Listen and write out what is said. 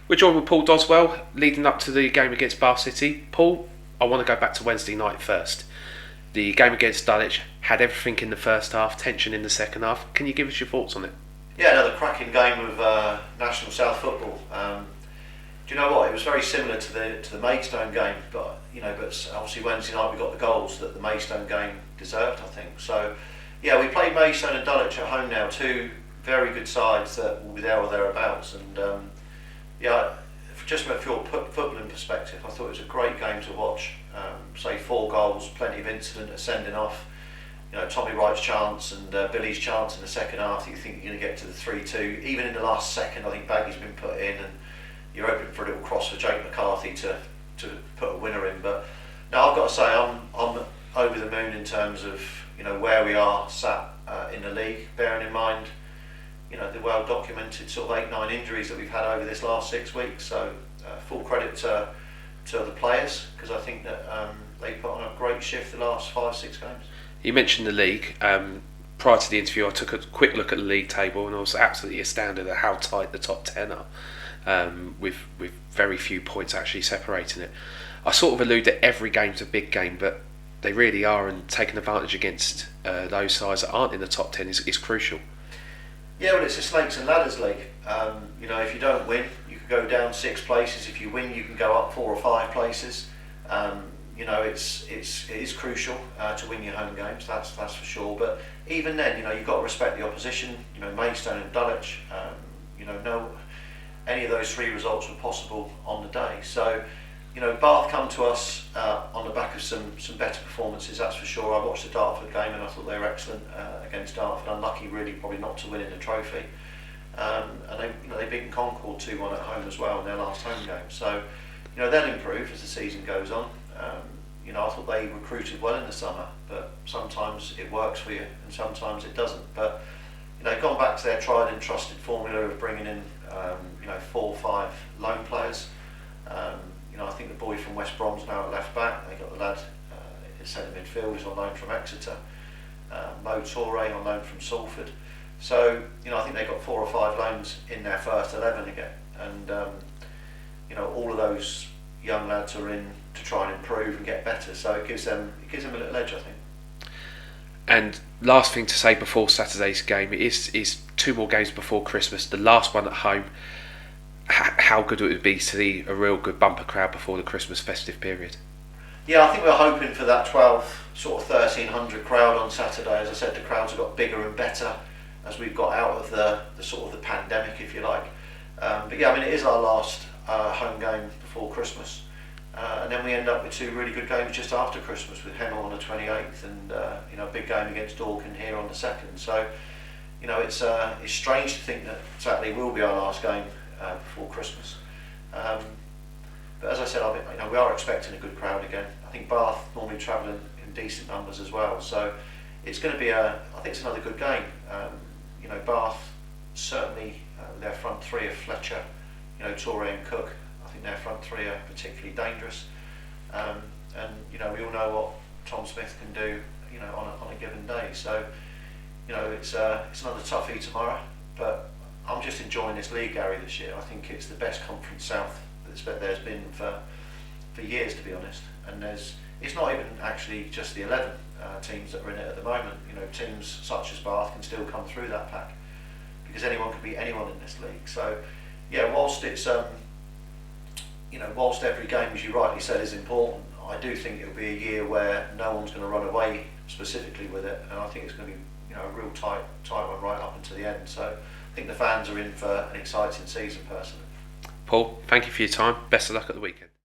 We're joined with Paul Doswell, leading up to the game against Bath City. Paul, I want to go back to Wednesday night first. The game against Dulwich had everything in the first half, tension in the second half. Can you give us your thoughts on it? Yeah, another cracking game of National South football. Do you know what? It was very similar to the Maidstone game, but obviously Wednesday night we got the goals that the Maidstone game deserved, I think. So, yeah, we played Maidstone and Dulwich at home now, two very good sides that will be there or thereabouts, and just from a pure footballing perspective, I thought it was a great game to watch. Say 4 goals, plenty of incident, sending off. Tommy Wright's chance and Billy's chance in the second half. You think you're going to get to the 3-2. Even in the last second, I think Baggy's been put in, and you're hoping for a little cross for Jake McCarthy to put a winner in. But now I've got to say I'm over the moon in terms of where we are sat in the league. Bearing in mind the well documented sort of 8-9 injuries that we've had over this last 6 weeks. So full credit to the players, because I think that they put on a great shift the last 5-6 games. You mentioned the league. Prior to the interview, I took a quick look at the league table, and I was absolutely astounded at how tight the top 10 are, with very few points actually separating it. I sort of allude that every game's a big game, but they really are, and taking advantage against those sides that aren't in the top 10 is crucial. Yeah, well, it's a snakes and ladders league. If you don't win, you could go down 6 places. If you win, you can go up 4 or 5 places. It is crucial to win your home games. That's for sure. But even then, you've got to respect the opposition. Maidstone and Dulwich. No, any of those 3 results were possible on the day. So, Bath come to us on the back of some better performances. That's for sure. I watched the Dartford game and I thought they were excellent against Dartford. Unlucky, really, probably not to win in the trophy. And they beaten Concord 2-1 at home as well in their last home game. So, they'll improve as the season goes on. I thought they recruited well in the summer, but sometimes it works for you and sometimes it doesn't. But gone back to their tried and trusted formula of bringing in 4 or 5 loan players. I think the boy from West Brom's now at left back. They got the lad in centre midfield who's on loan from Exeter. Mo Torre on loan from Salford. So I think they got 4 or 5 loans in their first 11 again, and all of those young lads are in to try and improve and get better. So it gives them a little edge, I think. And last thing to say before Saturday's game is 2 more games before Christmas. The last one at home. How good would it be to see a real good bumper crowd before the Christmas festive period? Yeah, I think we're hoping for that 1,300 crowd on Saturday. As I said, the crowds have got bigger and better as we've got out of the sort of the pandemic, if you like. But yeah, it is our last home game before Christmas. And then we end up with 2 really good games just after Christmas, with Hemel on the 28th and a big game against Dorking here on the 2nd. So it's strange to think that Saturday will be our last game before Christmas. But as I said, we are expecting a good crowd again. I think Bath normally travel in decent numbers as well. So it's going to be I think it's another good game. Bath certainly their front 3 of Fletcher, Torre and Cook. I think their front 3 are particularly dangerous, and we all know what Tom Smith can do, on a given day. So, it's another toughie tomorrow, but I'm just enjoying this league, Gary, this year. I think it's the best Conference South there's been for years, to be honest. And it's not even actually just the 11 teams that are in it at the moment. Teams such as Bath can still come through that pack, because anyone can beat anyone in this league. So, yeah, whilst it's whilst every game, as you rightly said, is important, I do think it'll be a year where no one's going to run away specifically with it, and I think it's going to be a real tight one right up until the end. So I think the fans are in for an exciting season, personally. Paul, thank you for your time. Best of luck at the weekend.